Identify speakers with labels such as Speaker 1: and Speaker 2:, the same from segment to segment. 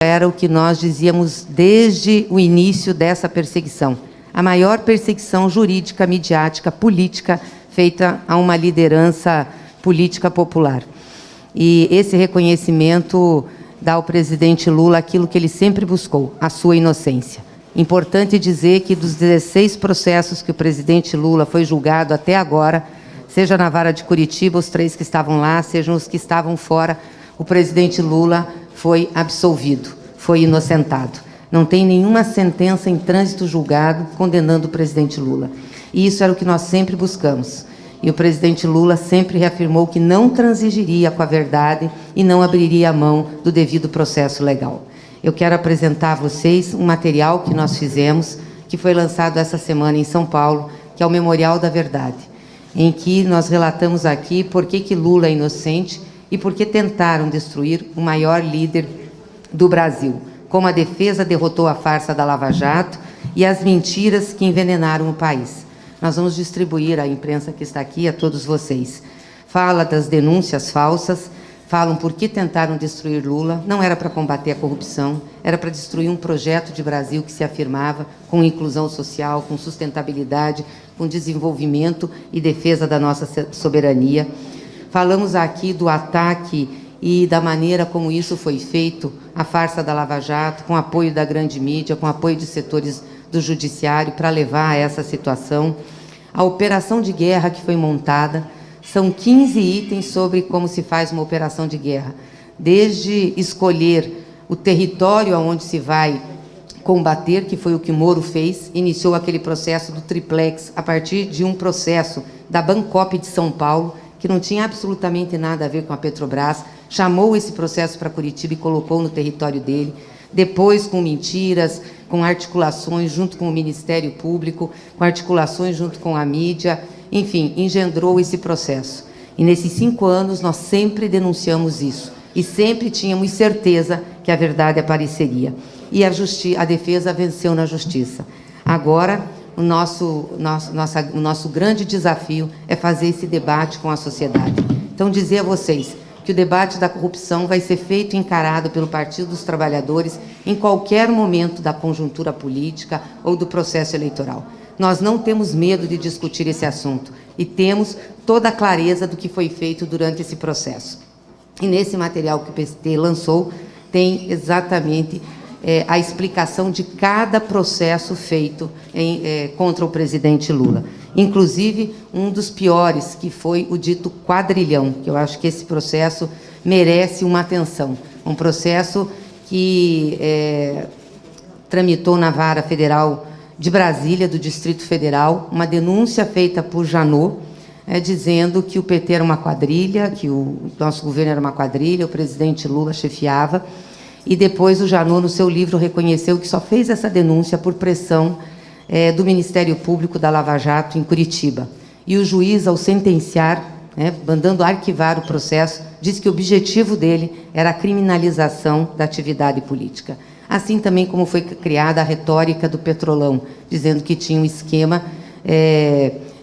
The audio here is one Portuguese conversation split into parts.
Speaker 1: Era o que nós dizíamos desde o início dessa perseguição. A maior perseguição jurídica, midiática, política, feita a uma liderança política popular. E esse reconhecimento dá ao presidente Lula aquilo que ele sempre buscou, a sua inocência. Importante dizer que dos 16 processos que o presidente Lula foi julgado até agora, seja na vara de Curitiba, os 3 que estavam lá, sejam os que estavam fora, o presidente Lula foi absolvido, foi inocentado. Não tem nenhuma sentença em trânsito julgado condenando o presidente Lula. E isso era o que nós sempre buscamos. E o presidente Lula sempre reafirmou que não transigiria com a verdade e não abriria a mão do devido processo legal. Eu quero apresentar a vocês um material que nós fizemos, que foi lançado essa semana em São Paulo, que é o Memorial da Verdade, em que nós relatamos aqui por que Lula é inocente e por que tentaram destruir o maior líder do Brasil, como a defesa derrotou a farsa da Lava Jato e as mentiras que envenenaram o país. Nós vamos distribuir à imprensa que está aqui, a todos vocês. Fala das denúncias falsas, falam por que tentaram destruir Lula. Não era para combater a corrupção, era para destruir um projeto de Brasil que se afirmava com inclusão social, com sustentabilidade, com desenvolvimento e defesa da nossa soberania. Falamos aqui do ataque e da maneira como isso foi feito, a farsa da Lava Jato, com apoio da grande mídia, com apoio de setores do judiciário para levar a essa situação. A operação de guerra que foi montada, são 15 itens sobre como se faz uma operação de guerra. Desde escolher o território onde se vai combater, que foi o que Moro fez, iniciou aquele processo do triplex, a partir de um processo da Bancop de São Paulo, que não tinha absolutamente nada a ver com a Petrobras, chamou esse processo para Curitiba e colocou no território dele, depois com mentiras, com articulações junto com o Ministério Público, com articulações junto com a mídia, enfim, engendrou esse processo. E nesses 5 anos nós sempre denunciamos isso, e sempre tínhamos certeza que a verdade apareceria. E a defesa venceu na justiça. Agora, o nosso grande desafio é fazer esse debate com a sociedade. Então, dizer a vocês que o debate da corrupção vai ser feito e encarado pelo Partido dos Trabalhadores em qualquer momento da conjuntura política ou do processo eleitoral. Nós não temos medo de discutir esse assunto e temos toda a clareza do que foi feito durante esse processo. E nesse material que o PST lançou, tem exatamente a explicação de cada processo feito contra o presidente Lula. Inclusive, um dos piores, que foi o dito quadrilhão, que eu acho que esse processo merece uma atenção. Um processo que tramitou na Vara Federal de Brasília, do Distrito Federal, uma denúncia feita por Janot, dizendo que o PT era uma quadrilha, que o nosso governo era uma quadrilha, o presidente Lula chefiava. E depois o Janot, no seu livro, reconheceu que só fez essa denúncia por pressão do Ministério Público da Lava Jato em Curitiba. E o juiz, ao sentenciar, mandando arquivar o processo, disse que o objetivo dele era a criminalização da atividade política. Assim também como foi criada a retórica do Petrolão, dizendo que tinha um esquema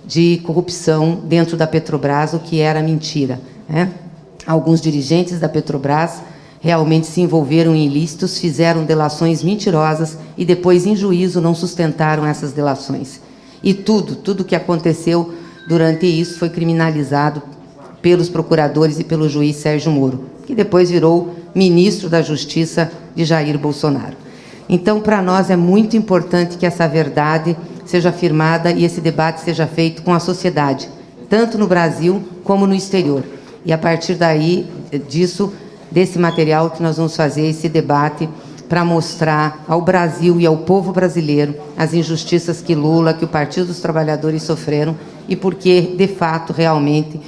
Speaker 1: de corrupção dentro da Petrobras, o que era mentira. Alguns dirigentes da Petrobras realmente se envolveram em ilícitos, fizeram delações mentirosas e depois, em juízo, não sustentaram essas delações. E tudo que aconteceu durante isso foi criminalizado pelos procuradores e pelo juiz Sérgio Moro, que depois virou ministro da Justiça de Jair Bolsonaro. Então, para nós é muito importante que essa verdade seja afirmada e esse debate seja feito com a sociedade, tanto no Brasil como no exterior. E, a partir desse material que nós vamos fazer esse debate para mostrar ao Brasil e ao povo brasileiro as injustiças que Lula, que o Partido dos Trabalhadores sofreram e porque, de fato, realmente,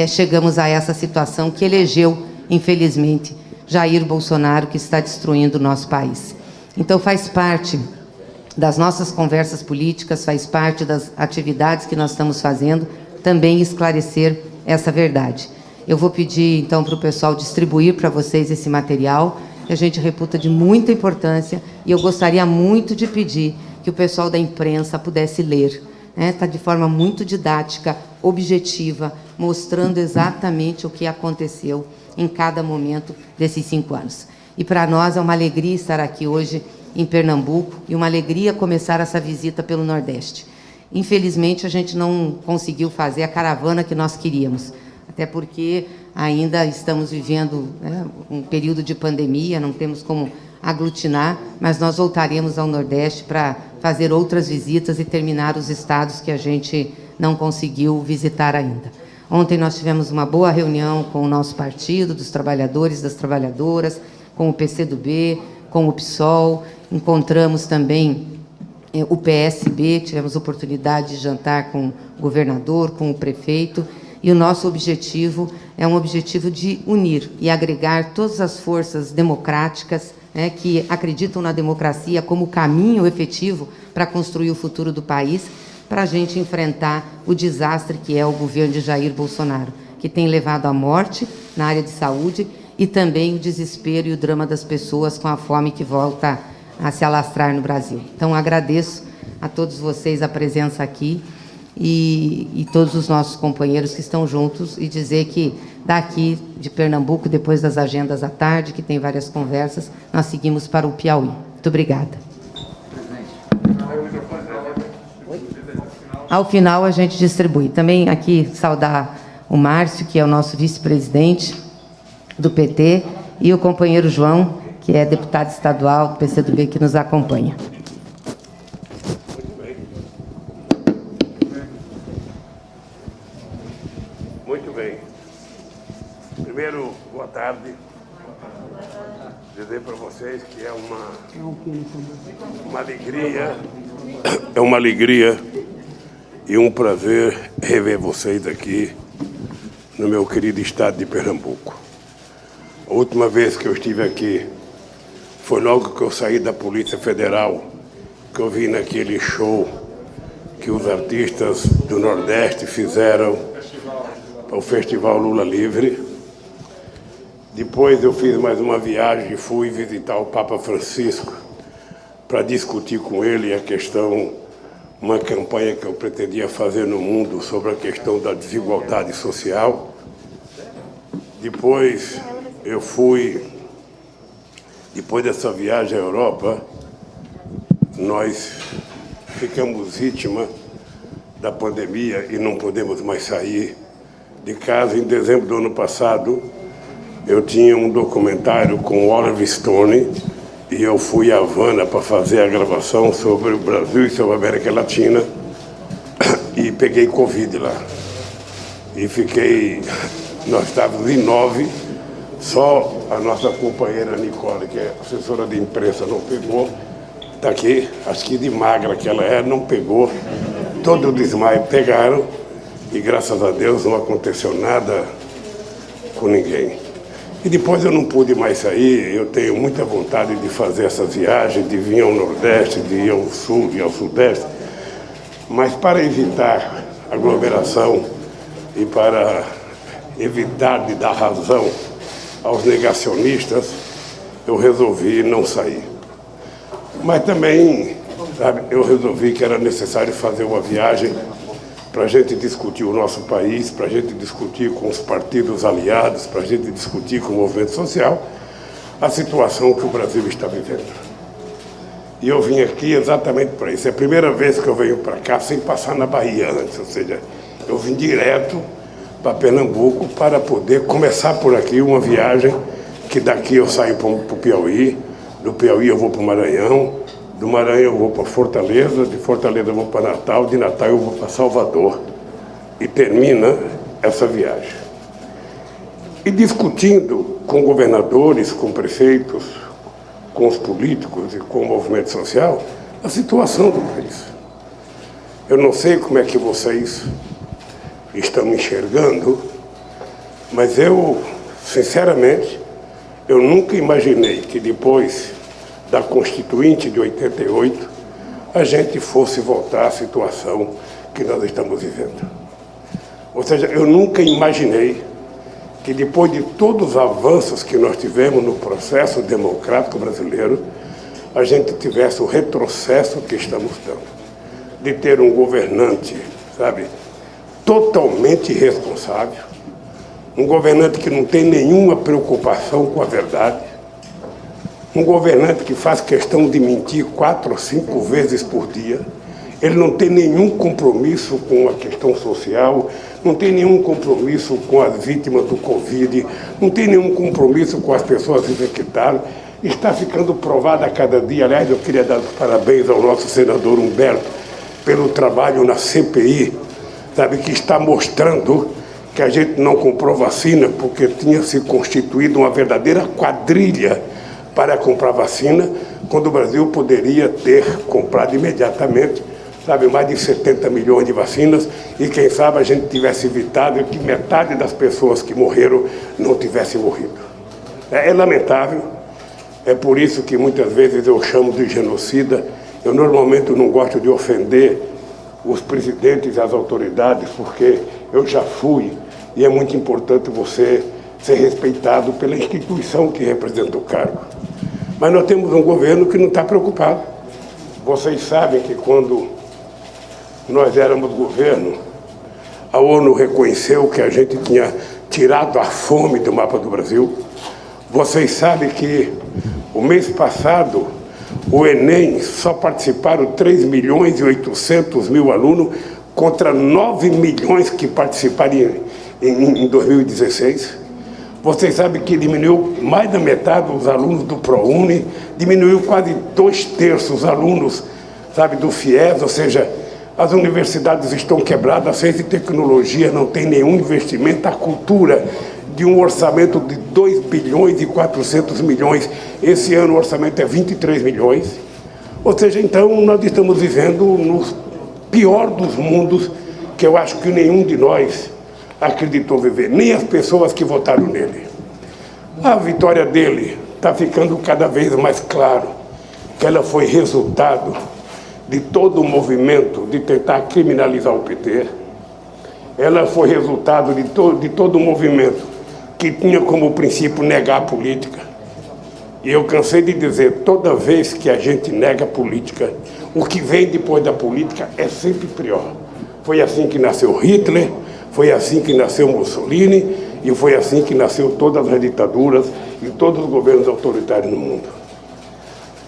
Speaker 1: chegamos a essa situação que elegeu, infelizmente, Jair Bolsonaro, que está destruindo o nosso país. Então, faz parte das nossas conversas políticas, faz parte das atividades que nós estamos fazendo, também esclarecer essa verdade. Eu vou pedir, então, para o pessoal distribuir para vocês esse material, que a gente reputa de muita importância, e eu gostaria muito de pedir que o pessoal da imprensa pudesse ler. Está de forma muito didática, objetiva, mostrando exatamente o que aconteceu em cada momento desses 5 anos. E para nós é uma alegria estar aqui hoje em Pernambuco e uma alegria começar essa visita pelo Nordeste. Infelizmente, a gente não conseguiu fazer a caravana que nós queríamos, até porque ainda estamos vivendo, né, um período de pandemia, não temos como aglutinar, mas nós voltaremos ao Nordeste para fazer outras visitas e terminar os estados que a gente não conseguiu visitar ainda. Ontem nós tivemos uma boa reunião com o nosso partido, dos trabalhadores, das trabalhadoras, com o PCdoB, com o PSOL, encontramos também o PSB, tivemos oportunidade de jantar com o governador, com o prefeito, e o nosso objetivo é um objetivo de unir e agregar todas as forças democráticas, né, que acreditam na democracia como caminho efetivo para construir o futuro do país, para a gente enfrentar o desastre que é o governo de Jair Bolsonaro, que tem levado à morte na área de saúde e também o desespero e o drama das pessoas com a fome que volta a se alastrar no Brasil. Então, agradeço a todos vocês a presença aqui e todos os nossos companheiros que estão juntos, e dizer que daqui de Pernambuco, depois das agendas à tarde, que tem várias conversas, nós seguimos para o Piauí. Muito obrigada. Ao final, a gente distribui. Também aqui saudar o Márcio, que é o nosso vice-presidente do PT, e o companheiro João, que é deputado estadual do PCdoB, que nos acompanha.
Speaker 2: Muito bem. Primeiro, boa tarde. Dizer para vocês que é uma alegria e um prazer rever vocês aqui no meu querido estado de Pernambuco. A última vez que eu estive aqui foi logo que eu saí da Polícia Federal, que eu vi naquele show que os artistas do Nordeste fizeram para o Festival Lula Livre. Depois eu fiz mais uma viagem e fui visitar o Papa Francisco para discutir com ele a questão, uma campanha que eu pretendia fazer no mundo sobre a questão da desigualdade social. Depois eu fui, depois dessa viagem à Europa, nós ficamos vítima da pandemia e não podemos mais sair de casa. Em dezembro do ano passado, eu tinha um documentário com o Oliver Stone e eu fui a Havana para fazer a gravação sobre o Brasil e sobre a América Latina e peguei Covid lá. E fiquei, nós estávamos em 9, só a nossa companheira Nicole, que é assessora de imprensa, não pegou. Está aqui, acho que de magra que ela é, não pegou. Todo o desmaio pegaram e, graças a Deus, não aconteceu nada com ninguém. E depois eu não pude mais sair. Eu tenho muita vontade de fazer essas viagens, de vir ao Nordeste, de ir ao Sul e ao Sudeste, mas para evitar aglomeração e para evitar de dar razão aos negacionistas, eu resolvi não sair. Mas também, sabe, eu resolvi que era necessário fazer uma viagem para a gente discutir o nosso país, para a gente discutir com os partidos aliados, para a gente discutir com o movimento social a situação que o Brasil está vivendo. E eu vim aqui exatamente para isso. É a primeira vez que eu venho para cá sem passar na Bahia antes, ou seja, eu vim direto para Pernambuco para poder começar por aqui uma viagem que daqui eu saio para o Piauí, do Piauí eu vou para o Maranhão, do Maranhão eu vou para Fortaleza, de Fortaleza eu vou para Natal, de Natal eu vou para Salvador. E termina essa viagem. E discutindo com governadores, com prefeitos, com os políticos e com o movimento social, a situação do país. Eu não sei como é que vocês estão me enxergando, mas eu, sinceramente, eu nunca imaginei que depois da Constituinte de 88, a gente fosse voltar à situação que nós estamos vivendo. Ou seja, eu nunca imaginei que depois de todos os avanços que nós tivemos no processo democrático brasileiro, a gente tivesse o retrocesso que estamos dando, de ter um governante, sabe, totalmente irresponsável, um governante que não tem nenhuma preocupação com a verdade, Um governante que faz questão de mentir 4 ou 5 vezes por dia. Ele não tem nenhum compromisso com a questão social, não tem nenhum compromisso com as vítimas do Covid, não tem nenhum compromisso com as pessoas infectadas. Está ficando provado a cada dia. Aliás, eu queria dar os parabéns ao nosso senador Humberto pelo trabalho na CPI, sabe, que está mostrando que a gente não comprou vacina porque tinha se constituído uma verdadeira quadrilha para comprar vacina, quando o Brasil poderia ter comprado imediatamente, sabe, mais de 70 milhões de vacinas, e quem sabe a gente tivesse evitado que metade das pessoas que morreram não tivessem morrido. É lamentável, é por isso que muitas vezes eu chamo de genocida. Eu normalmente não gosto de ofender os presidentes e as autoridades, porque eu já fui, e é muito importante você ser respeitado pela instituição que representa o cargo. Mas nós temos um governo que não está preocupado. Vocês sabem que quando nós éramos governo, a ONU reconheceu que a gente tinha tirado a fome do mapa do Brasil. Vocês sabem que o mês passado, o Enem, só participaram 3.800.000 alunos contra 9 milhões que participaram em 2016. Vocês sabem que diminuiu mais da metade os alunos do ProUni, diminuiu quase 2/3 os alunos, sabe, do FIES, ou seja, as universidades estão quebradas, a ciência e tecnologia não tem nenhum investimento, a cultura de um orçamento de 2.400 bilhões, esse ano o orçamento é 23 milhões, ou seja, então nós estamos vivendo no pior dos mundos, que eu acho que nenhum de nós acreditou viver, nem as pessoas que votaram nele. A vitória dele está ficando cada vez mais claro, que ela foi resultado de todo o movimento de tentar criminalizar o PT, ela foi resultado de todo o movimento que tinha como princípio negar a política. E eu cansei de dizer, toda vez que a gente nega a política, o que vem depois da política é sempre pior. Foi assim que nasceu Hitler, foi assim que nasceu Mussolini, e foi assim que nasceu todas as ditaduras e todos os governos autoritários no mundo.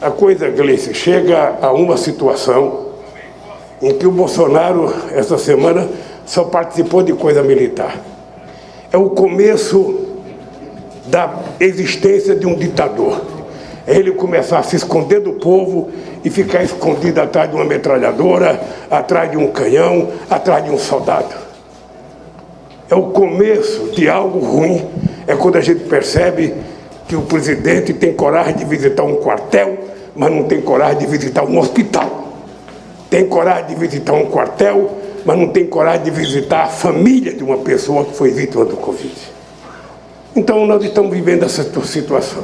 Speaker 2: A coisa, Gleice, chega a uma situação em que o Bolsonaro, essa semana, só participou de coisa militar. É o começo da existência de um ditador. É ele começar a se esconder do povo e ficar escondido atrás de uma metralhadora, atrás de um canhão, atrás de um soldado. É o começo de algo ruim, é quando a gente percebe que o presidente tem coragem de visitar um quartel, mas não tem coragem de visitar um hospital. Tem coragem de visitar um quartel, mas não tem coragem de visitar a família de uma pessoa que foi vítima do Covid. Então, nós estamos vivendo essa situação.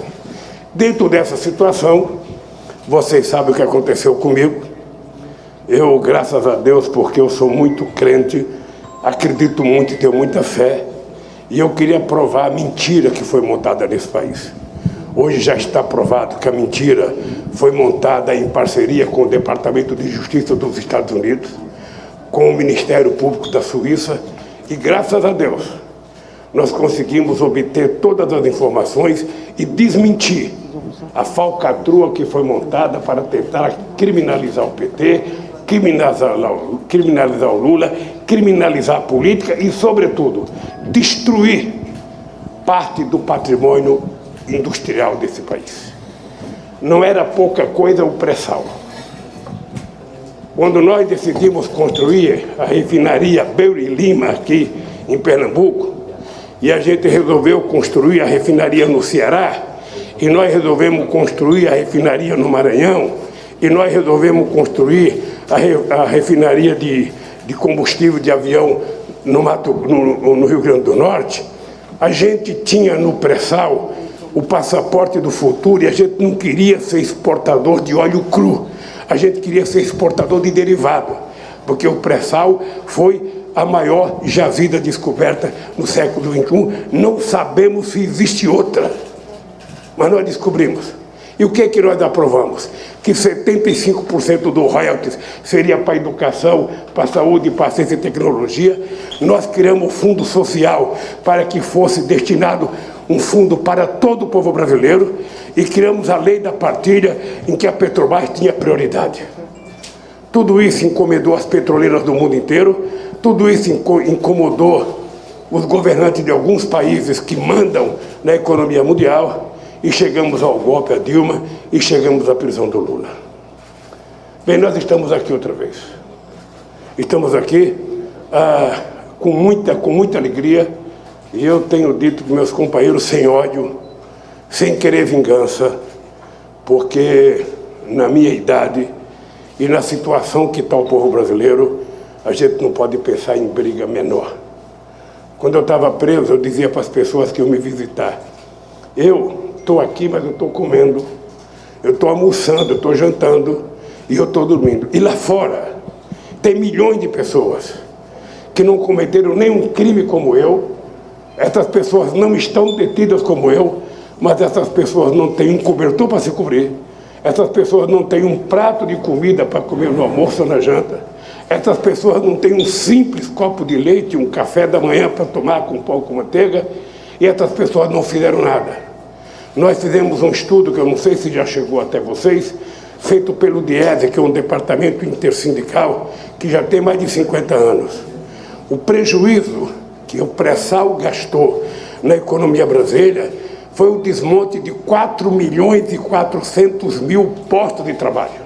Speaker 2: Dentro dessa situação, vocês sabem o que aconteceu comigo. Eu, graças a Deus, porque eu sou muito crente, acredito muito e tenho muita fé, e eu queria provar a mentira que foi montada nesse país. Hoje já está provado que a mentira foi montada em parceria com o Departamento de Justiça dos Estados Unidos, com o Ministério Público da Suíça, e graças a Deus nós conseguimos obter todas as informações e desmentir a falcatrua que foi montada para tentar criminalizar o PT, criminalizar o Lula, criminalizar a política e, sobretudo, destruir parte do patrimônio industrial desse país. Não era pouca coisa o pré-sal. Quando nós decidimos construir a refinaria Beura e Lima aqui em Pernambuco, e a gente resolveu construir a refinaria no Ceará, e nós resolvemos construir a refinaria no Maranhão, e nós resolvemos construir a refinaria de combustível de avião no Rio Grande do Norte, a gente tinha no pré-sal o passaporte do futuro, e a gente não queria ser exportador de óleo cru, a gente queria ser exportador de derivado, porque o pré-sal foi a maior jazida descoberta no século XXI. Não sabemos se existe outra, mas nós descobrimos. E o que é que nós aprovamos? Que 75% do royalties seria para a educação, para a saúde, para a ciência e tecnologia. Nós criamos um fundo social para que fosse destinado um fundo para todo o povo brasileiro e criamos a lei da partilha em que a Petrobras tinha prioridade. Tudo isso incomodou as petroleiras do mundo inteiro, tudo isso incomodou os governantes de alguns países que mandam na economia mundial e chegamos ao golpe a Dilma e chegamos à prisão do Lula. Bem, nós estamos aqui outra vez. Estamos aqui com muita alegria e eu tenho dito para meus companheiros sem ódio, sem querer vingança, porque na minha idade e na situação que está o povo brasileiro, a gente não pode pensar em briga menor. Quando eu estava preso, eu dizia para as pessoas que iam me visitar, eu estou aqui, mas eu estou comendo, eu estou almoçando, eu estou jantando e eu estou dormindo. E lá fora tem milhões de pessoas que não cometeram nenhum crime como eu. Essas pessoas não estão detidas como eu, mas essas pessoas não têm um cobertor para se cobrir. Essas pessoas não têm um prato de comida para comer no almoço ou na janta. Essas pessoas não têm um simples copo de leite, um café da manhã para tomar com pão com manteiga. E essas pessoas não fizeram nada. Nós fizemos um estudo, que eu não sei se já chegou até vocês, feito pelo DIESE, que é um departamento intersindical, que já tem mais de 50 anos. O prejuízo que o pré-sal gastou na economia brasileira foi o desmonte de 4.400.000 postos de trabalho.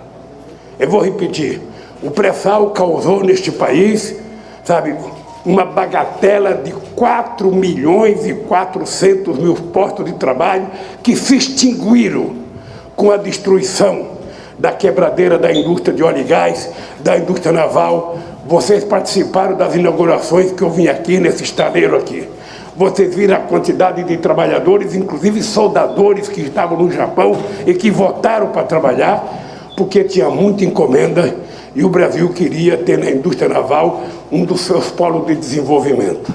Speaker 2: Eu vou repetir, o pré-sal causou neste país, sabe, uma bagatela de 4.400.000 postos de trabalho que se extinguiram com a destruição da quebradeira da indústria de óleo e gás, da indústria naval. Vocês participaram das inaugurações que eu vim aqui, nesse estaleiro aqui. Vocês viram a quantidade de trabalhadores, inclusive soldadores que estavam no Japão e que votaram para trabalhar, porque tinha muita encomenda e o Brasil queria ter na indústria naval um dos seus polos de desenvolvimento.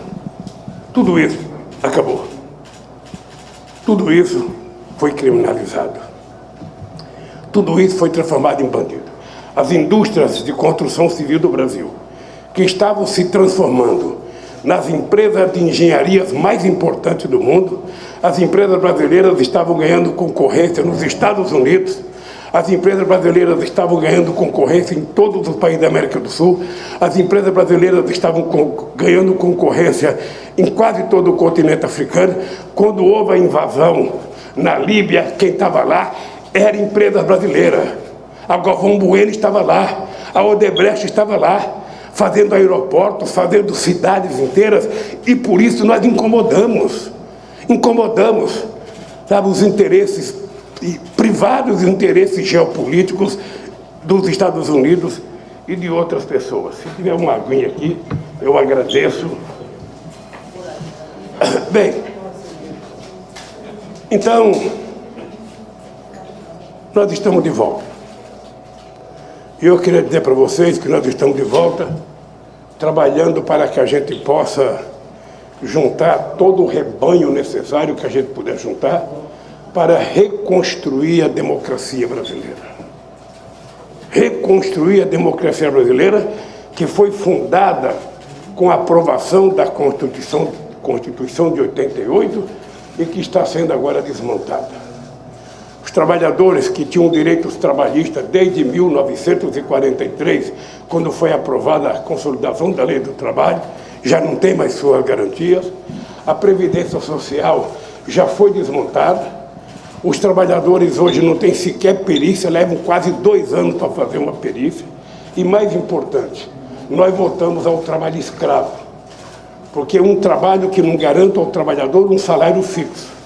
Speaker 2: Tudo isso acabou. Tudo isso foi criminalizado. Tudo isso foi transformado em bandido. As indústrias de construção civil do Brasil, que estavam se transformando nas empresas de engenharias mais importantes do mundo, as empresas brasileiras estavam ganhando concorrência nos Estados Unidos, as empresas brasileiras estavam ganhando concorrência em todos os países da América do Sul, as empresas brasileiras estavam ganhando concorrência em quase todo o continente africano. Quando houve a invasão na Líbia, quem estava lá era empresa brasileira. A Galvão Bueno estava lá, a Odebrecht estava lá, fazendo aeroportos, fazendo cidades inteiras, e por isso nós incomodamos, sabe, os interesses privados e os interesses geopolíticos dos Estados Unidos e de outras pessoas. Se tiver uma aguinha aqui, eu agradeço. Bem, então, nós estamos de volta. E eu queria dizer para vocês que nós estamos de volta, trabalhando para que a gente possa juntar todo o rebanho necessário que a gente puder juntar para reconstruir a democracia brasileira. Reconstruir a democracia brasileira, que foi fundada com a aprovação da Constituição de 88 e que está sendo agora desmontada. Os trabalhadores que tinham direitos trabalhistas desde 1943, quando foi aprovada a consolidação da lei do trabalho, já não tem mais suas garantias. A Previdência Social já foi desmontada. Os trabalhadores hoje não têm sequer perícia, levam quase 2 anos para fazer uma perícia. E mais importante, nós voltamos ao trabalho escravo, porque um trabalho que não garanta ao trabalhador um salário fixo.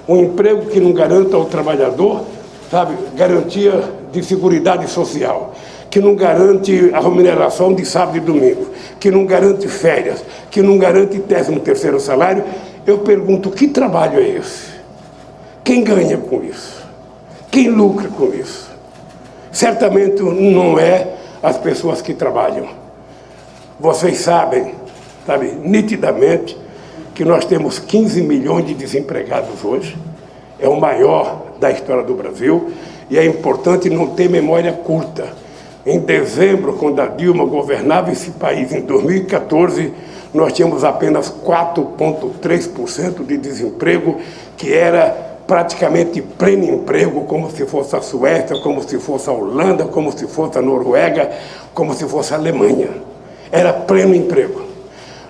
Speaker 2: Um emprego que não garanta ao trabalhador, sabe, garantia de seguridade social, que não garante a remuneração de sábado e domingo, que não garante férias, que não garante 13º salário. Eu pergunto, que trabalho é esse? Quem ganha com isso? Quem lucra com isso? Certamente não é as pessoas que trabalham. Vocês sabem, sabe, nitidamente, que nós temos 15 milhões de desempregados hoje, é o maior da história do Brasil, e é importante não ter memória curta. Em dezembro, quando a Dilma governava esse país, em 2014, nós tínhamos apenas 4,3% de desemprego, que era praticamente pleno emprego, como se fosse a Suécia, como se fosse a Holanda, como se fosse a Noruega, como se fosse a Alemanha. Era pleno emprego.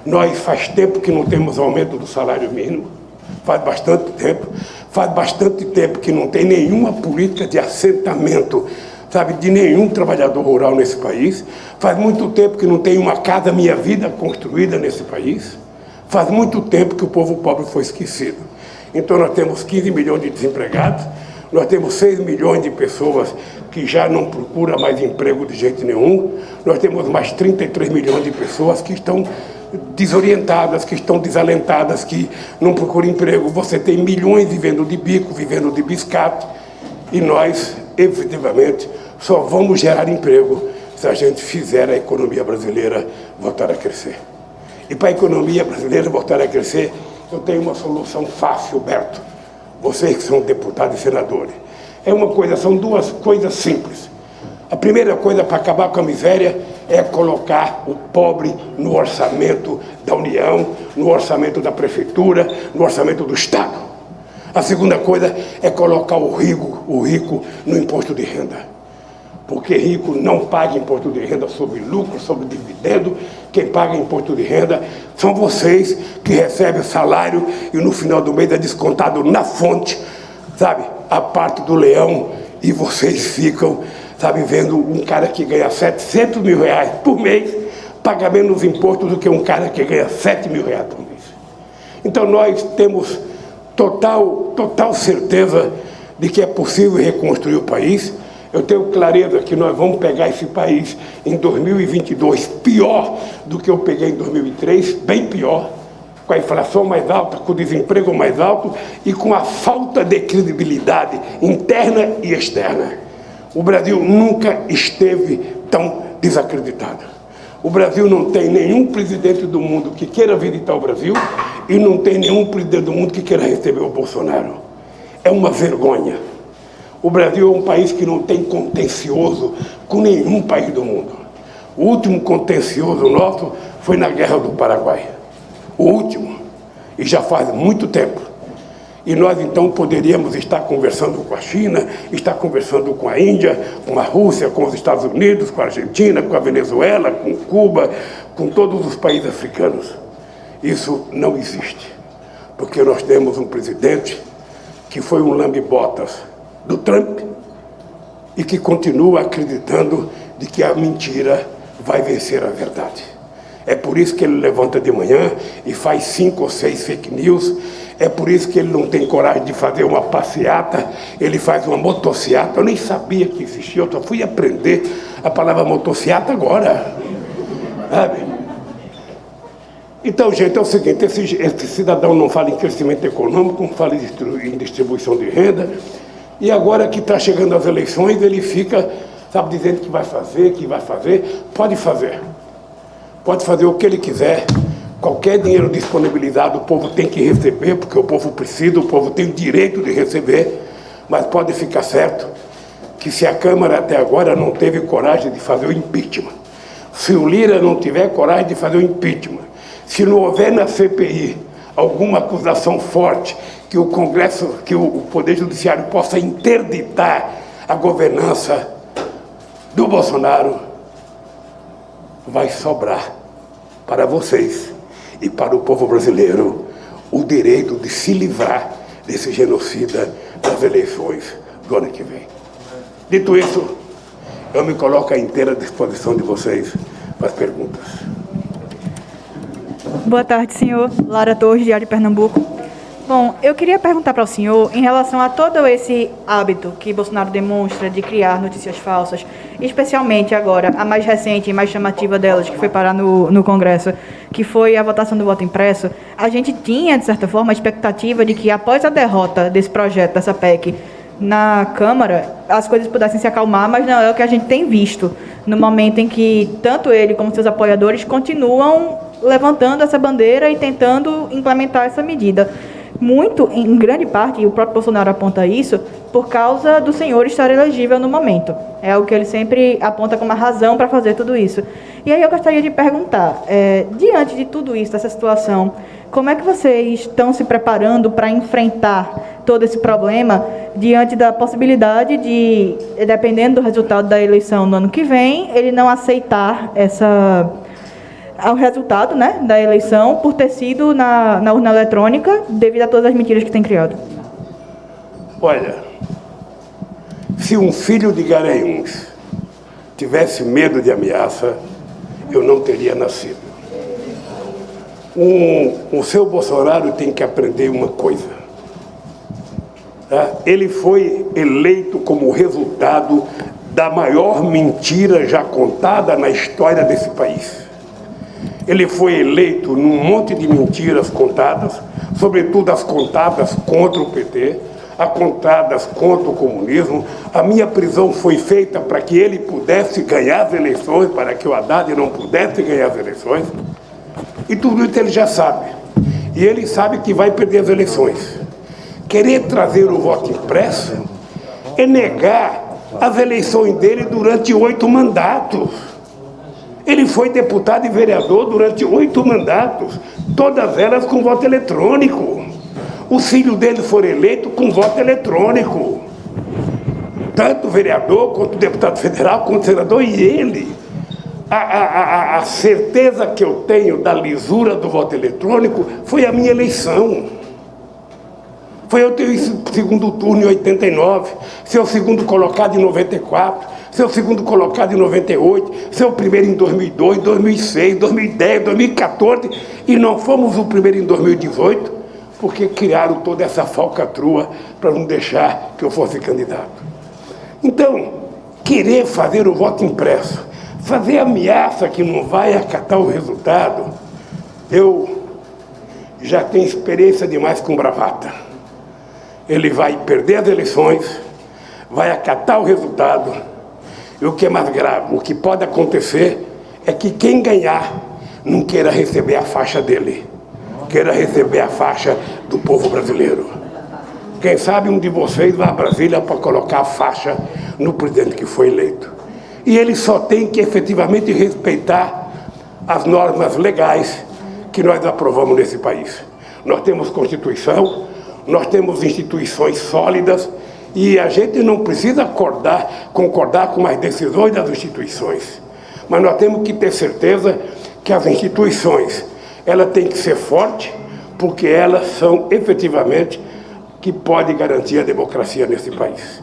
Speaker 2: Nós faz tempo que não temos aumento do salário mínimo, faz bastante tempo que não tem nenhuma política de assentamento, sabe, de nenhum trabalhador rural nesse país, faz muito tempo que não tem uma casa Minha Vida construída nesse país, faz muito tempo que o povo pobre foi esquecido. Então nós temos 15 milhões de desempregados, nós temos 6 milhões de pessoas que já não procuram mais emprego de jeito nenhum, nós temos mais 33 milhões de pessoas que estão desorientadas, que estão desalentadas, que não procuram emprego. Você tem milhões vivendo de bico, vivendo de biscate, e nós, efetivamente, só vamos gerar emprego se a gente fizer a economia brasileira voltar a crescer. E para a economia brasileira voltar a crescer, eu tenho uma solução fácil, Berto. Vocês que são deputados e senadores. São duas coisas simples. A primeira coisa para acabar com a miséria é colocar o pobre no orçamento da União, no orçamento da Prefeitura, no orçamento do Estado. A segunda coisa é colocar o rico no imposto de renda. Porque rico não paga imposto de renda sobre lucro, sobre dividendo. Quem paga imposto de renda são vocês que recebem o salário e no final do mês é descontado na fonte, sabe, a parte do leão, e vocês ficam, sabe, vendo um cara que ganha 700 mil reais por mês paga menos imposto do que um cara que ganha 7 mil reais por mês. Então nós temos total certeza de que é possível reconstruir o país. Eu tenho clareza que nós vamos pegar esse país em 2022 pior do que eu peguei em 2003, bem pior, com a inflação mais alta, com o desemprego mais alto e com a falta de credibilidade interna e externa. O Brasil nunca esteve tão desacreditado. O Brasil não tem nenhum presidente do mundo que queira visitar o Brasil e não tem nenhum presidente do mundo que queira receber o Bolsonaro. É uma vergonha. O Brasil é um país que não tem contencioso com nenhum país do mundo. O último contencioso nosso foi na Guerra do Paraguai. O último. E já faz muito tempo. E nós, então, poderíamos estar conversando com a China, estar conversando com a Índia, com a Rússia, com os Estados Unidos, com a Argentina, com a Venezuela, com Cuba, com todos os países africanos. Isso não existe. Porque nós temos um presidente que foi um lambe-botas do Trump e que continua acreditando de que a mentira vai vencer a verdade. É por isso que ele levanta de manhã e faz 5 ou 6 fake news. É por isso que ele não tem coragem de fazer uma passeata, ele faz uma motociata. Eu nem sabia que existia, eu só fui aprender a palavra motociata agora. Sabe? Então, gente, é o seguinte, esse cidadão não fala em crescimento econômico, não fala em distribuição de renda, e agora que está chegando as eleições, ele fica, sabe, dizendo que vai fazer, pode fazer o que ele quiser, qualquer dinheiro disponibilizado o povo tem que receber, porque o povo precisa, o povo tem o direito de receber, mas pode ficar certo que se a Câmara até agora não teve coragem de fazer o impeachment, se o Lira não tiver coragem de fazer o impeachment, se não houver na CPI alguma acusação forte que o Congresso, que o Poder Judiciário possa interditar a governança do Bolsonaro, vai sobrar para vocês e para o povo brasileiro o direito de se livrar desse genocida das eleições do ano que vem. Dito isso, eu me coloco à inteira disposição de vocês para as perguntas.
Speaker 3: Boa tarde, senhor. Lara Torres, Diário de Pernambuco. Bom, eu queria perguntar para o senhor, em relação a todo esse hábito que Bolsonaro demonstra de criar notícias falsas, especialmente agora, a mais recente e mais chamativa delas, que foi parar no Congresso, que foi a votação do voto impresso, a gente tinha, de certa forma, a expectativa de que, após a derrota desse projeto, dessa PEC, na Câmara, as coisas pudessem se acalmar, mas não é o que a gente tem visto, no momento em que tanto ele como seus apoiadores continuam levantando essa bandeira e tentando implementar essa medida. muito, em grande parte, e o próprio Bolsonaro aponta isso, por causa do senhor estar elegível no momento. É o que ele sempre aponta como a razão para fazer tudo isso. E aí eu gostaria de perguntar, diante de tudo isso, dessa situação, como é que vocês estão se preparando para enfrentar todo esse problema diante da possibilidade de, dependendo do resultado da eleição no ano que vem, ele não aceitar o resultado, né, da eleição por ter sido na urna eletrônica devido a todas as mentiras que tem criado?
Speaker 2: Olha, se um filho de Garanhuns tivesse medo de ameaça, eu não teria nascido. O seu Bolsonaro tem que aprender uma coisa. Tá? Ele foi eleito como resultado da maior mentira já contada na história desse país. Ele foi eleito num monte de mentiras contadas, sobretudo as contadas contra o PT, as contadas contra o comunismo. A minha prisão foi feita para que ele pudesse ganhar as eleições, para que o Haddad não pudesse ganhar as eleições. E tudo isso ele já sabe. E ele sabe que vai perder as eleições. Querer trazer o voto impresso é negar as eleições dele durante 8 mandatos. Ele foi deputado e vereador durante 8 mandatos, todas elas com voto eletrônico. Os filhos dele foram eleitos com voto eletrônico. Tanto o vereador, quanto o deputado federal, quanto o senador, e ele. A certeza que eu tenho da lisura do voto eletrônico foi a minha eleição. Foi eu ter o segundo turno em 89, ser o segundo colocado em 94, ser o segundo colocado em 98, ser o primeiro em 2002, 2006, 2010, 2014, e não fomos o primeiro em 2018, porque criaram toda essa falcatrua para não deixar que eu fosse candidato. Então, querer fazer o voto impresso, fazer ameaça que não vai acatar o resultado, eu já tenho experiência demais com bravata. Ele vai perder as eleições, vai acatar o resultado, e o que é mais grave, o que pode acontecer é que quem ganhar não queira receber a faixa dele, queira receber a faixa do povo brasileiro. Quem sabe um de vocês vai a Brasília para colocar a faixa no presidente que foi eleito. E ele só tem que efetivamente respeitar as normas legais que nós aprovamos nesse país. Nós temos Constituição, nós temos instituições sólidas e a gente não precisa concordar com as decisões das instituições. Mas nós temos que ter certeza que as instituições, elas têm que ser fortes, porque elas são efetivamente que podem garantir a democracia nesse país.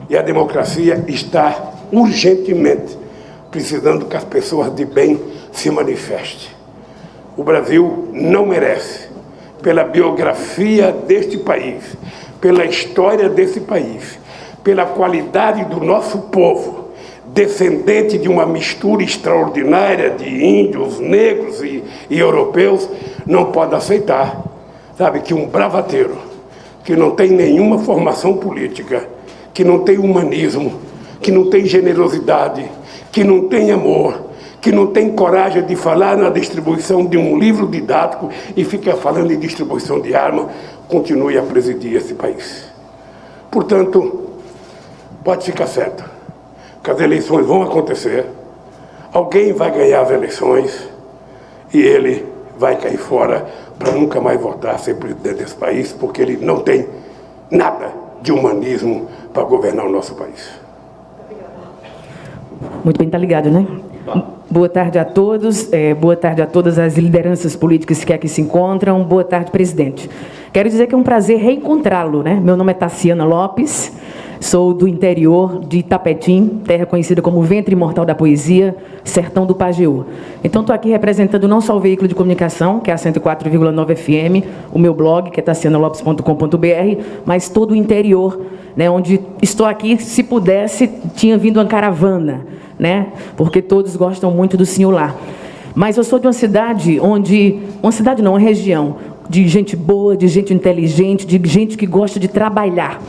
Speaker 2: E a democracia está urgentemente precisando que as pessoas de bem se manifestem. O Brasil não merece, pela biografia deste país, pela história desse país, pela qualidade do nosso povo, descendente de uma mistura extraordinária de índios, negros e europeus, não pode aceitar, sabe, que um bravateiro, que não tem nenhuma formação política, que não tem humanismo, que não tem generosidade, que não tem amor, que não tem coragem de falar na distribuição de um livro didático e fica falando em distribuição de arma, continue a presidir esse país. Portanto, pode ficar certo que as eleições vão acontecer, alguém vai ganhar as eleições e ele vai cair fora para nunca mais voltar a ser presidente desse país, porque ele não tem nada de humanismo para governar o nosso país.
Speaker 4: Muito bem, está ligado, né? Boa tarde a todos, boa tarde a todas as lideranças políticas que aqui se encontram, boa tarde, presidente. Quero dizer que é um prazer reencontrá-lo, né? Meu nome é Tassiana Lopes, sou do interior de Itapetim, terra conhecida como Ventre Imortal da Poesia, sertão do Pajeú. Então, estou aqui representando não só o veículo de comunicação, que é a 104,9 FM, o meu blog, que é tassianalopes.com.br, mas todo o interior, né, onde estou aqui, se pudesse, tinha vindo uma caravana, né, porque todos gostam muito do senhor lá. Mas eu sou de uma cidade onde... Uma cidade não, uma região de gente boa, de gente inteligente, de gente que gosta de trabalhar.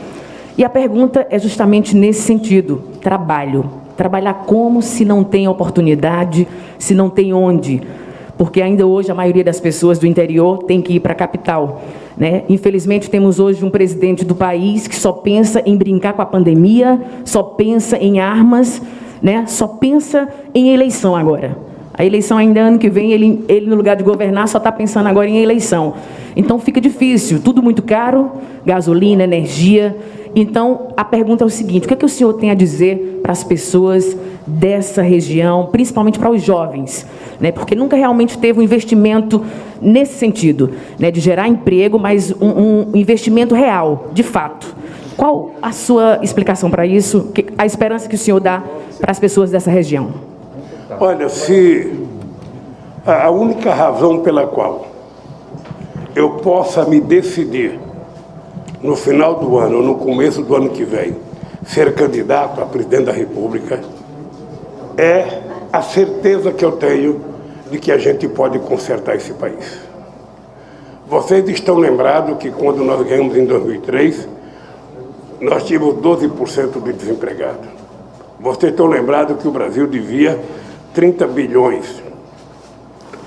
Speaker 4: E a pergunta é justamente nesse sentido, trabalho. Trabalhar como se não tem oportunidade, se não tem onde? Porque ainda hoje a maioria das pessoas do interior tem que ir para a capital. né? Infelizmente, temos hoje um presidente do país que só pensa em brincar com a pandemia, só pensa em armas, né? Só pensa em eleição agora. A eleição ainda ano que vem, ele no lugar de governar, só está pensando agora em eleição. Então, fica difícil, tudo muito caro, gasolina, energia. Então, a pergunta é o seguinte: o que é que o senhor tem a dizer para as pessoas dessa região, principalmente para os jovens, né? Porque nunca realmente teve um investimento nesse sentido, né? De gerar emprego, mas um investimento real, de fato. Qual a sua explicação para isso, a esperança que o senhor dá para as pessoas dessa região?
Speaker 2: Olha, se a única razão pela qual eu possa me decidir no final do ano ou no começo do ano que vem ser candidato a presidente da República é a certeza que eu tenho de que a gente pode consertar esse país. Vocês estão lembrados que quando nós ganhamos em 2003, nós tínhamos 12% de desempregados. Vocês estão lembrados que o Brasil devia 30 bilhões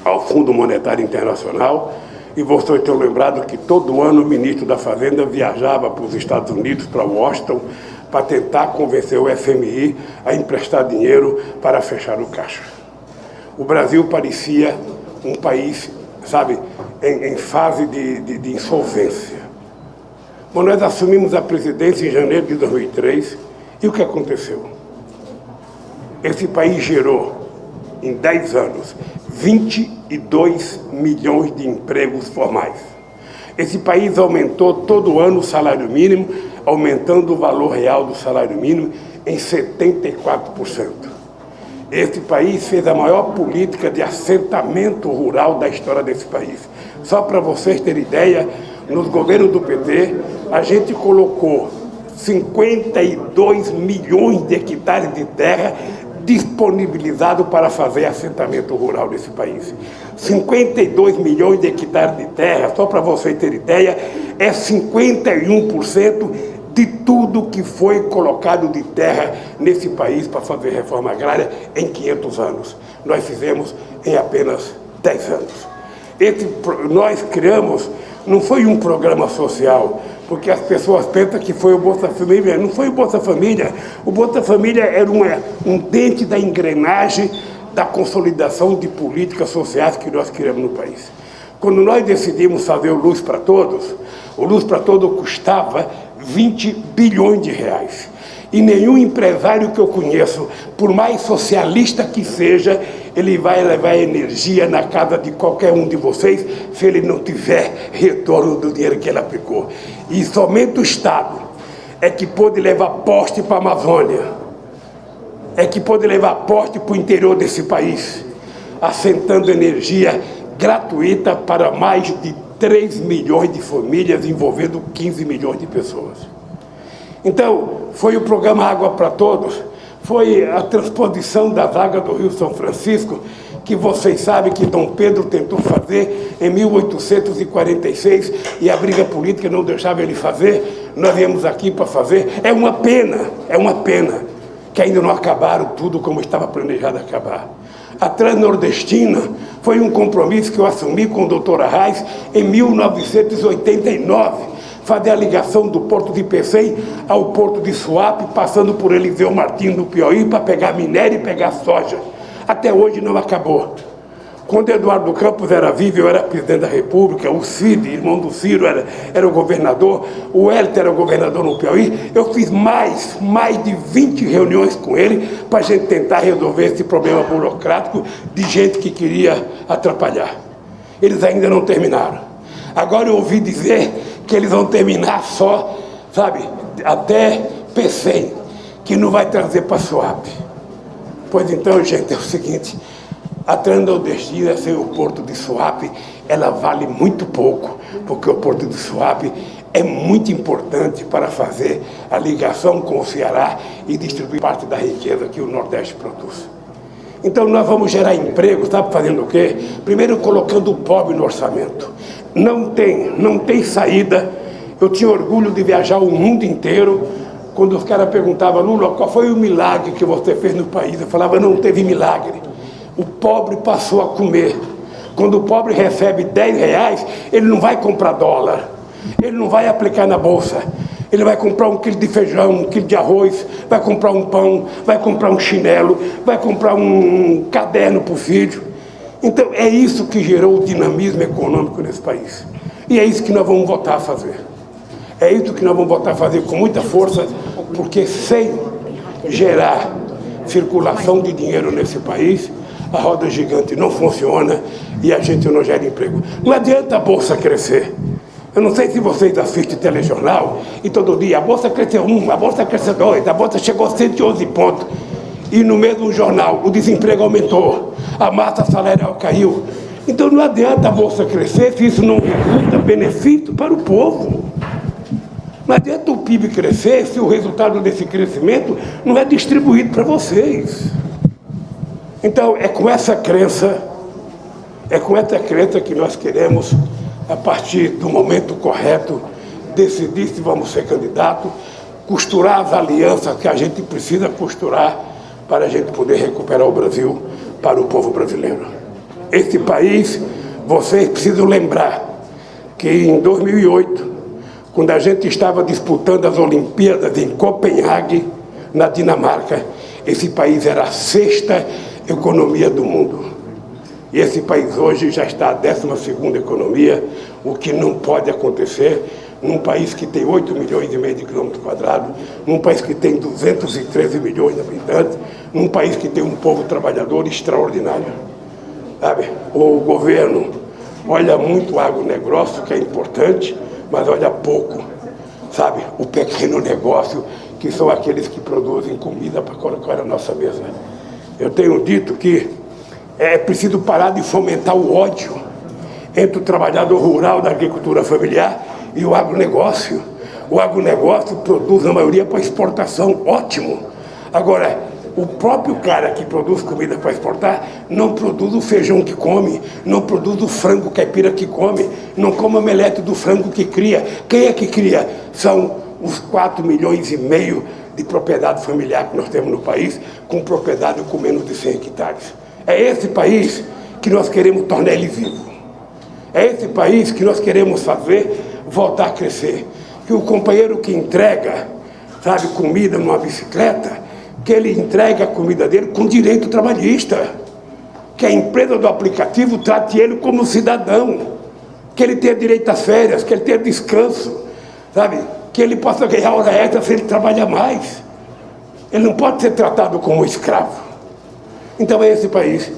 Speaker 2: ao Fundo Monetário Internacional, e vocês estão lembrados que todo ano o ministro da Fazenda viajava para os Estados Unidos, para Washington, para tentar convencer o FMI a emprestar dinheiro para fechar o caixa. O Brasil parecia um país, sabe, em fase de insolvência. Bom, nós assumimos a presidência em janeiro de 2003, e o que aconteceu? Esse país gerou, em 10 anos, 22 milhões de empregos formais. Esse país aumentou todo ano o salário mínimo, aumentando o valor real do salário mínimo em 74%. Esse país fez a maior política de assentamento rural da história desse país. Só para vocês terem ideia, nos governos do PT, a gente colocou 52 milhões de hectares de terra disponibilizado para fazer assentamento rural nesse país. 52 milhões de hectares de terra, só para vocês terem ideia, é 51% de tudo que foi colocado de terra nesse país para fazer reforma agrária em 500 anos. Nós fizemos em apenas 10 anos. Nós criamos, não foi um programa social, porque as pessoas pensam que foi o Bolsa Família. Não foi o Bolsa Família. O Bolsa Família era um dente da engrenagem da consolidação de políticas sociais que nós criamos no país. Quando nós decidimos fazer o Luz para Todos, o Luz para Todos custava 20 bilhões de reais. E nenhum empresário que eu conheço, por mais socialista que seja, ele vai levar energia na casa de qualquer um de vocês se ele não tiver retorno do dinheiro que ele aplicou. E somente o Estado é que pôde levar poste para a Amazônia, é que pôde levar poste para o interior desse país, assentando energia gratuita para mais de 3 milhões de famílias, envolvendo 15 milhões de pessoas. Então, foi o programa Água para Todos, foi a transposição das águas do Rio São Francisco, que vocês sabem que Dom Pedro tentou fazer em 1846 e a briga política não deixava ele fazer. Nós viemos aqui para fazer. É uma pena que ainda não acabaram tudo como estava planejado acabar. A Transnordestina foi um compromisso que eu assumi com o doutor Arraes em 1989, fazer a ligação do Porto de Pecém ao Porto de Suape, passando por Eliseu Martins no Piauí, para pegar minério e pegar soja. Até hoje não acabou. Quando Eduardo Campos era vivo, eu era presidente da República, o Cid, irmão do Ciro, era o governador, o Hélio era o governador no Piauí. Eu fiz mais de 20 reuniões com ele para a gente tentar resolver esse problema burocrático de gente que queria atrapalhar. Eles ainda não terminaram. Agora eu ouvi dizer que eles vão terminar só, sabe, até Pecém, que não vai trazer para Suape. Pois então, gente, é o seguinte, a Transnordestina, sem o Porto de Suape, ela vale muito pouco, porque o Porto de Suape é muito importante para fazer a ligação com o Ceará e distribuir parte da riqueza que o Nordeste produz. Então nós vamos gerar emprego, sabe fazendo o quê? Primeiro colocando o pobre no orçamento. Não tem saída. Eu tinha orgulho de viajar o mundo inteiro. Quando os caras perguntavam, Lula, qual foi o milagre que você fez no país? Eu falava, não teve milagre. O pobre passou a comer. Quando o pobre recebe 10 reais, ele não vai comprar dólar. Ele não vai aplicar na bolsa. Ele vai comprar 1 quilo de feijão, 1 quilo de arroz, vai comprar um pão, vai comprar um chinelo, vai comprar um caderno para o filho. Então, é isso que gerou o dinamismo econômico nesse país. E é isso que nós vamos voltar a fazer. É isso que nós vamos voltar a fazer com muita força, porque sem gerar circulação de dinheiro nesse país, a roda gigante não funciona e a gente não gera emprego. Não adianta a bolsa crescer. Eu não sei se vocês assistem telejornal e todo dia a bolsa cresceu 1, a bolsa cresceu 2, a bolsa chegou a 111 pontos. E no mesmo jornal o desemprego aumentou, a massa salarial caiu. Então não adianta a bolsa crescer se isso não resulta benefício para o povo. Não adianta o PIB crescer se o resultado desse crescimento não é distribuído para vocês. Então é com essa crença que nós queremos, a partir do momento correto, decidir se vamos ser candidato, costurar as alianças que a gente precisa costurar para a gente poder recuperar o Brasil para o povo brasileiro. Esse país, vocês precisam lembrar que em 2008, quando a gente estava disputando as Olimpíadas em Copenhague, na Dinamarca, esse país era a 6ª economia do mundo. E esse país hoje já está a 12ª economia, o que não pode acontecer num país que tem 8,5 milhões de quilômetros quadrados, num país que tem 213 milhões de habitantes, num país que tem um povo trabalhador extraordinário. Sabe? O governo olha muito o agronegócio, que é importante, mas olha pouco, sabe, o pequeno negócio, que são aqueles que produzem comida para colocar na nossa mesa. Eu tenho dito que é preciso parar de fomentar o ódio entre o trabalhador rural da agricultura familiar e o agronegócio. O agronegócio produz, na maioria, para exportação, ótimo. Agora, o próprio cara que produz comida para exportar não produz o feijão que come, não produz o frango caipira que come, não come o omelete do frango que cria. Quem é que cria? São os 4,5 milhões de propriedade familiar que nós temos no país, com propriedade com menos de 100 hectares. É esse país que nós queremos tornar ele vivo. É esse país que nós queremos fazer voltar a crescer. Que o companheiro que entrega, sabe, comida numa bicicleta, que ele entregue a comida dele com direito trabalhista, que a empresa do aplicativo trate ele como cidadão, que ele tenha direito às férias, que ele tenha descanso, sabe? Que ele possa ganhar hora extra se ele trabalhar mais. Ele não pode ser tratado como um escravo. Então é esse país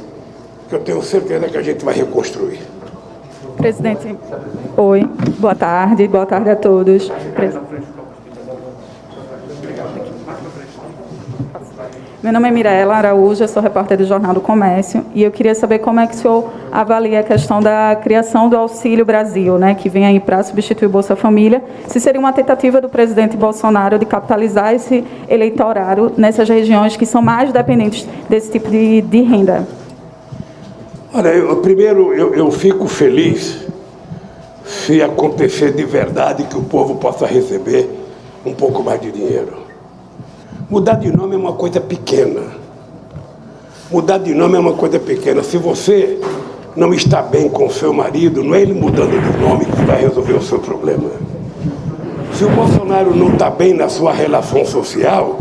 Speaker 2: que eu tenho certeza que a gente vai reconstruir.
Speaker 3: Presidente, oi, boa tarde a todos. Meu nome é Mirela Araújo, eu sou repórter do Jornal do Comércio e eu queria saber como é que o senhor avalia a questão da criação do Auxílio Brasil, né, que vem aí para substituir o Bolsa Família, se seria uma tentativa do presidente Bolsonaro de capitalizar esse eleitorado nessas regiões que são mais dependentes desse tipo de renda.
Speaker 2: Olha, eu fico feliz se acontecer de verdade que o povo possa receber um pouco mais de dinheiro. Mudar de nome é uma coisa pequena. Mudar de nome é uma coisa pequena. Se você não está bem com o seu marido, não é ele mudando de nome que vai resolver o seu problema. Se o Bolsonaro não está bem na sua relação social,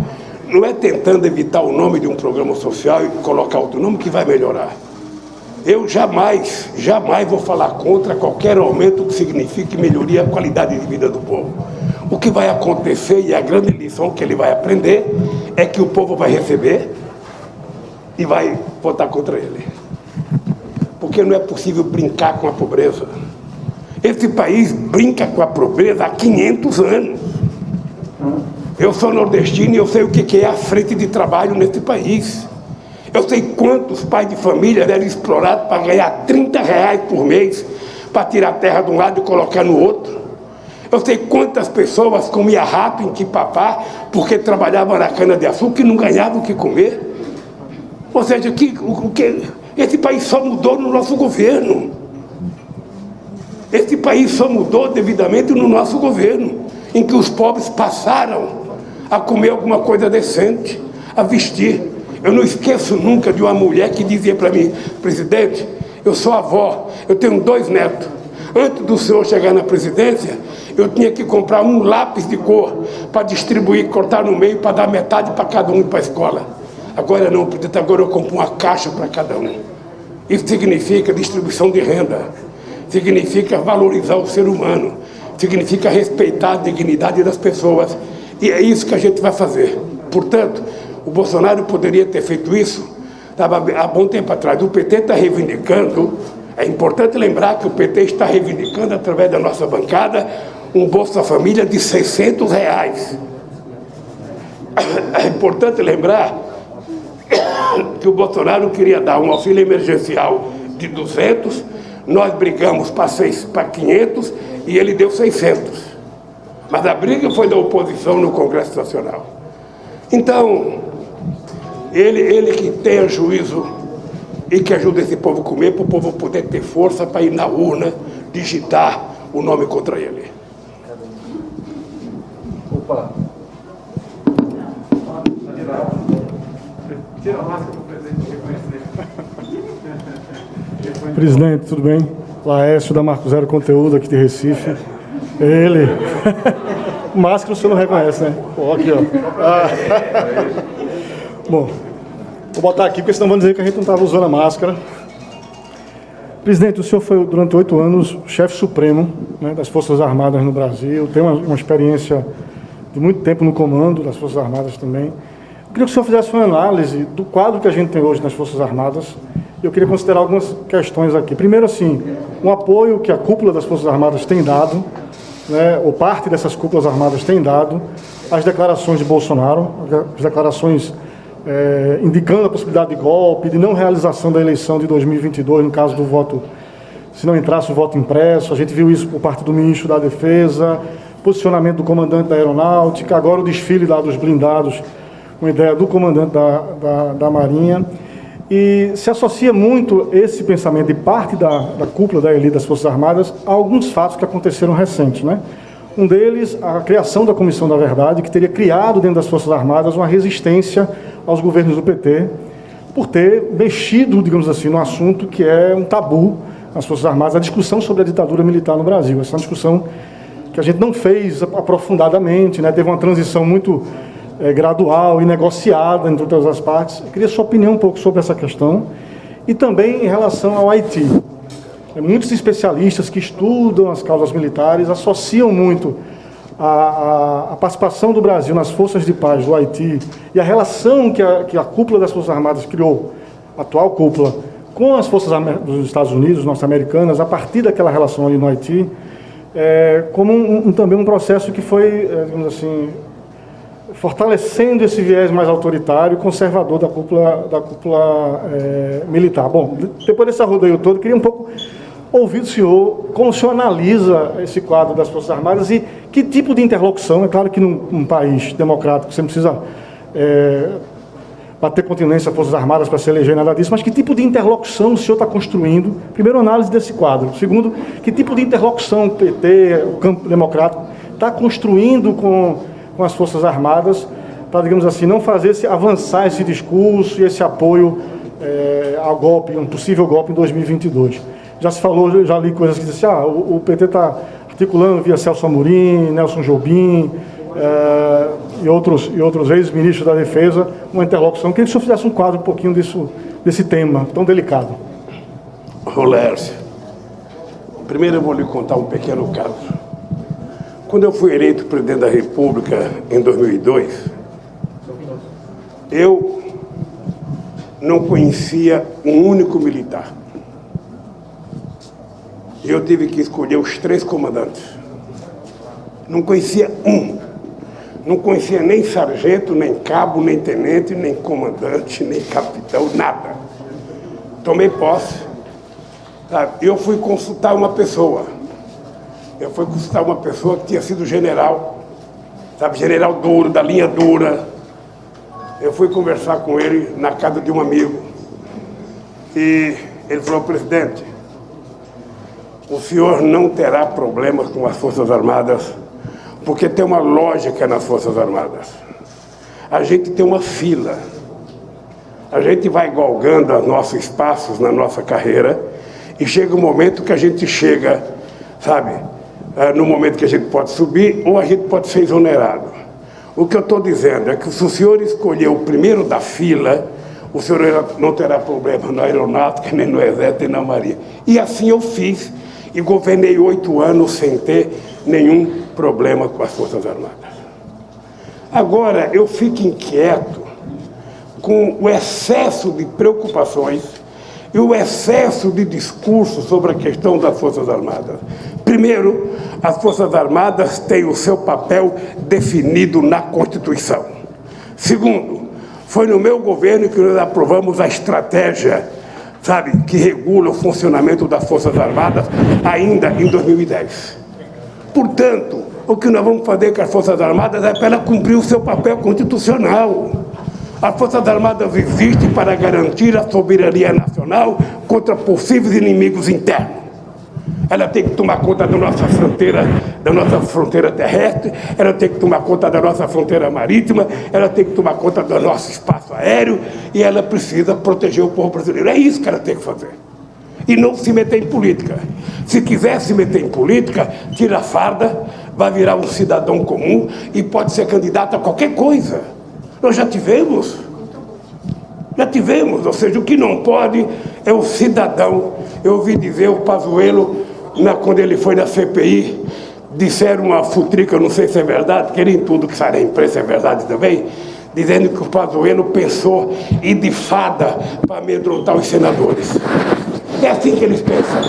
Speaker 2: não é tentando evitar o nome de um programa social e colocar outro nome que vai melhorar. Eu jamais vou falar contra qualquer aumento que signifique melhoria da qualidade de vida do povo. O que vai acontecer, e a grande lição que ele vai aprender, é que o povo vai receber e vai votar contra ele. Porque não é possível brincar com a pobreza. Esse país brinca com a pobreza há 500 anos. Eu sou nordestino e eu sei o que é a frente de trabalho nesse país. Eu sei quantos pais de família eram explorados para ganhar R$30 por mês para tirar a terra de um lado e colocar no outro. Eu sei quantas pessoas comiam rato em Quipapá porque trabalhavam na cana-de-açúcar e não ganhavam o que comer. Ou seja, esse país só mudou no nosso governo. Esse país só mudou devidamente no nosso governo, em que os pobres passaram a comer alguma coisa decente, a vestir. Eu não esqueço nunca de uma mulher que dizia para mim: presidente, eu sou avó, eu tenho 2 netos. Antes do senhor chegar na presidência, eu tinha que comprar um lápis de cor para distribuir, cortar no meio, para dar metade para cada um ir para a escola. Agora não, presidente, agora eu compro uma caixa para cada um. Isso significa distribuição de renda, significa valorizar o ser humano, significa respeitar a dignidade das pessoas. E é isso que a gente vai fazer. Portanto, o Bolsonaro poderia ter feito isso há bom tempo atrás. O PT está reivindicando, é importante lembrar que o PT está reivindicando, através da nossa bancada, um Bolsa Família de R$600. É importante lembrar que o Bolsonaro queria dar um auxílio emergencial de 200, nós brigamos para 500 e ele deu 600. Mas a briga foi da oposição no Congresso Nacional. Então, ele que tenha juízo e que ajude esse povo a comer, para o povo poder ter força para ir na urna digitar o nome contra ele.
Speaker 5: Opa! Tira a máscara para o presidente reconhecer.
Speaker 6: Presidente, tudo bem? Laércio da Marco Zero Conteúdo, aqui de Recife. Ele. Máscara o senhor não reconhece, né? Pô, aqui, ó. Bom, vou botar aqui, porque senão vão dizer que a gente não estava usando a máscara. Presidente, o senhor foi, durante 8 anos, chefe supremo, né, das Forças Armadas no Brasil. Tem uma experiência de muito tempo no comando das Forças Armadas também. Eu queria que o senhor fizesse uma análise do quadro que a gente tem hoje nas Forças Armadas. Eu queria considerar algumas questões aqui. Primeiro, assim, um apoio que a cúpula das Forças Armadas tem dado, né, ou parte dessas cúpulas armadas tem dado, às declarações de Bolsonaro, as declarações indicando a possibilidade de golpe, de não realização da eleição de 2022, no caso do voto, se não entrasse o voto impresso. A gente viu isso por parte do ministro da Defesa, posicionamento do comandante da Aeronáutica, agora o desfile lá dos blindados, uma ideia do comandante da Marinha. E se associa muito esse pensamento de parte da cúpula da elite das Forças Armadas a alguns fatos que aconteceram recentes, né? Um deles, a criação da Comissão da Verdade, que teria criado dentro das Forças Armadas uma resistência aos governos do PT, por ter mexido, digamos assim, no assunto que é um tabu nas Forças Armadas, a discussão sobre a ditadura militar no Brasil. Essa é uma discussão que a gente não fez aprofundadamente, né? Teve uma transição muito gradual e negociada entre todas as partes. Eu queria sua opinião um pouco sobre essa questão. E também em relação ao Haiti. Muitos especialistas que estudam as causas militares associam muito a participação do Brasil nas forças de paz do Haiti e a relação que a cúpula das Forças Armadas criou, a atual cúpula, com as forças dos Estados Unidos, norte-americanas, a partir daquela relação ali no Haiti, como também um processo que foi, digamos assim, fortalecendo esse viés mais autoritário e conservador da cúpula militar. Bom, depois desse arrodeio todo, queria um pouco ouvir do senhor como o senhor analisa esse quadro das Forças Armadas e que tipo de interlocução. É claro que num país democrático você não precisa bater continência às Forças Armadas para se eleger, nada disso, mas que tipo de interlocução o senhor está construindo? Primeiro, análise desse quadro. Segundo, que tipo de interlocução o PT, o campo democrático, está construindo com as Forças Armadas para, digamos assim, não avançar esse discurso e esse apoio ao golpe, um possível golpe em 2022. Já se falou, já li coisas que dizem assim, o PT está articulando via Celso Amorim, Nelson Jobim e outros ex-ministros da Defesa, uma interlocução. Queria que o senhor fizesse um quadro um pouquinho desse tema tão delicado.
Speaker 2: Lércio, primeiro eu vou lhe contar um pequeno caso. Quando eu fui eleito presidente da República em 2002, eu não conhecia um único militar. Eu tive que escolher os 3 comandantes. Não conhecia um. Não conhecia nem sargento, nem cabo, nem tenente, nem comandante, nem capitão, nada. Tomei posse. Eu fui consultar uma pessoa. Eu fui consultar uma pessoa que tinha sido general, general duro, da linha dura. Eu fui conversar com ele na casa de um amigo. E ele falou: presidente, o senhor não terá problemas com as Forças Armadas, porque tem uma lógica nas Forças Armadas. A gente tem uma fila. A gente vai galgando os nossos espaços na nossa carreira e chega um momento que a gente chega sabe, no momento que a gente pode subir ou a gente pode ser exonerado. O que eu estou dizendo é que se o senhor escolher o primeiro da fila, o senhor não terá problema na aeronáutica, nem no exército, nem na marinha. E assim eu fiz, e governei 8 anos sem ter nenhum problema com as Forças Armadas. Agora, eu fico inquieto com o excesso de preocupações e o excesso de discurso sobre a questão das Forças Armadas. Primeiro, as Forças Armadas têm o seu papel definido na Constituição. Segundo, foi no meu governo que nós aprovamos a estratégia, sabe, que regula o funcionamento das Forças Armadas, ainda em 2010. Portanto, o que nós vamos fazer com as Forças Armadas é para ela cumprir o seu papel constitucional. As Forças Armadas existem para garantir a soberania nacional contra possíveis inimigos internos. Ela tem que tomar conta da nossa fronteira terrestre, ela tem que tomar conta da nossa fronteira marítima, ela tem que tomar conta do nosso espaço aéreo e ela precisa proteger o povo brasileiro. É isso que ela tem que fazer. E não se meter em política. Se quiser se meter em política, tira a farda, vai virar um cidadão comum e pode ser candidato a qualquer coisa. Nós já tivemos, ou seja, o que não pode é o cidadão. Eu ouvi dizer o Pazuello, quando ele foi na CPI, disseram uma futrica, eu não sei se é verdade, que nem tudo que sai na imprensa é verdade também, dizendo que o Pazuello pensou em de fada para amedrontar os senadores. É assim que eles pensam.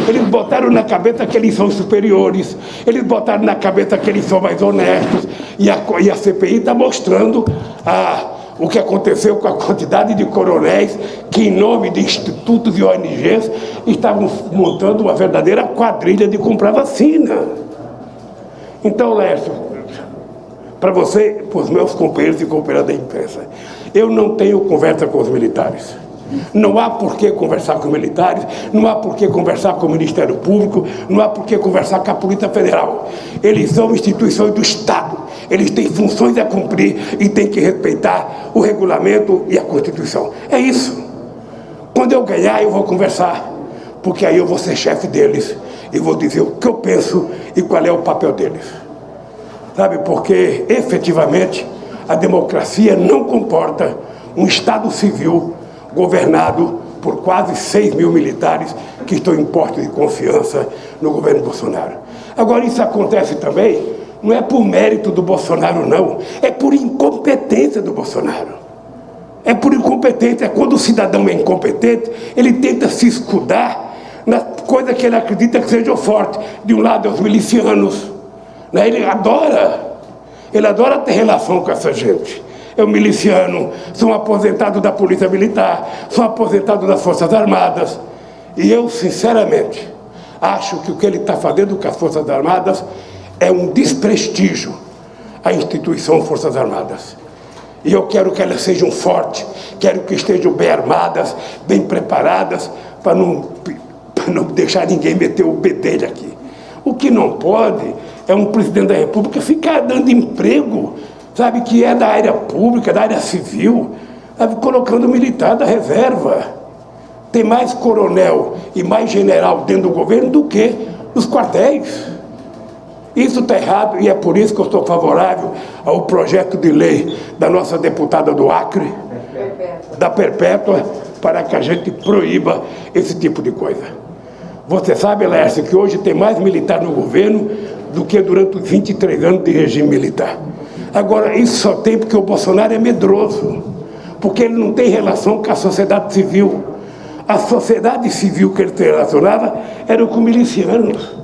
Speaker 2: Eles botaram na cabeça que eles são superiores, eles botaram na cabeça que eles são mais honestos, e a CPI está mostrando o que aconteceu com a quantidade de coronéis que, em nome de institutos e ONGs, estavam montando uma verdadeira quadrilha de comprar vacina. Então, Lécio, para você, para os meus companheiros e companheiras da imprensa, eu não tenho conversa com os militares. Não há por que conversar com os militares, não há por que conversar com o Ministério Público, não há por que conversar com a Polícia Federal. Eles são instituições do Estado, eles têm funções a cumprir e têm que respeitar o regulamento e a Constituição. É isso. Quando eu ganhar, eu vou conversar, porque aí eu vou ser chefe deles e vou dizer o que eu penso e qual é o papel deles. Sabe, porque efetivamente a democracia não comporta um Estado civil governado por quase 6 mil militares que estão em posto de confiança no governo Bolsonaro. Agora, isso acontece também, não é por mérito do Bolsonaro, não, é por incompetência do Bolsonaro. É por incompetência, é quando o cidadão é incompetente, ele tenta se escudar na coisa que ele acredita que seja forte. De um lado, é os milicianos, né? Ele adora ter relação com essa gente. Eu, miliciano, sou um aposentado da Polícia Militar, sou um aposentado das Forças Armadas. E eu, sinceramente, acho que o que ele está fazendo com as Forças Armadas é um desprestígio à instituição Forças Armadas. E eu quero que elas sejam fortes, quero que estejam bem armadas, bem preparadas, para não deixar ninguém meter o bedelho aqui. O que não pode é um presidente da República ficar dando emprego, sabe, que é da área pública, da área civil, sabe, colocando militar da reserva. Tem mais coronel e mais general dentro do governo do que nos quartéis. Isso está errado e é por isso que eu estou favorável ao projeto de lei da nossa deputada do Acre, da Perpétua, para que a gente proíba esse tipo de coisa. Você sabe, Lécio, que hoje tem mais militar no governo do que durante os 23 anos de regime militar. Agora, isso só tem porque o Bolsonaro é medroso, porque ele não tem relação com a sociedade civil. A sociedade civil que ele se relacionava era com milicianos,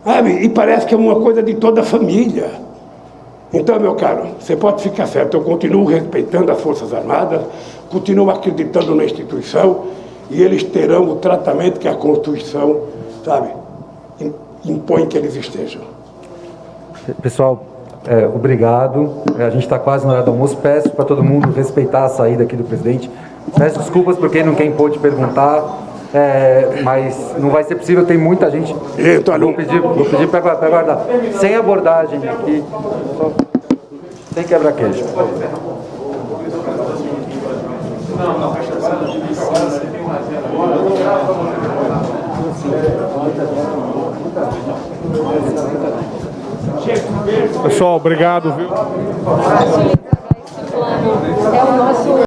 Speaker 2: sabe? E parece que é uma coisa de toda a família. Então, meu caro, você pode ficar certo, eu continuo respeitando as Forças Armadas, continuo acreditando na instituição, e eles terão o tratamento que a Constituição, sabe, impõe que eles estejam.
Speaker 7: Pessoal, obrigado. A gente está quase na hora do almoço. Peço para todo mundo respeitar a saída aqui do presidente. Peço desculpas por quem pôde perguntar, mas não vai ser possível, tem muita gente. Vou pedir para aguardar. Sem abordagem aqui, sem quebra-queijo. Não.
Speaker 6: Pessoal, obrigado, viu?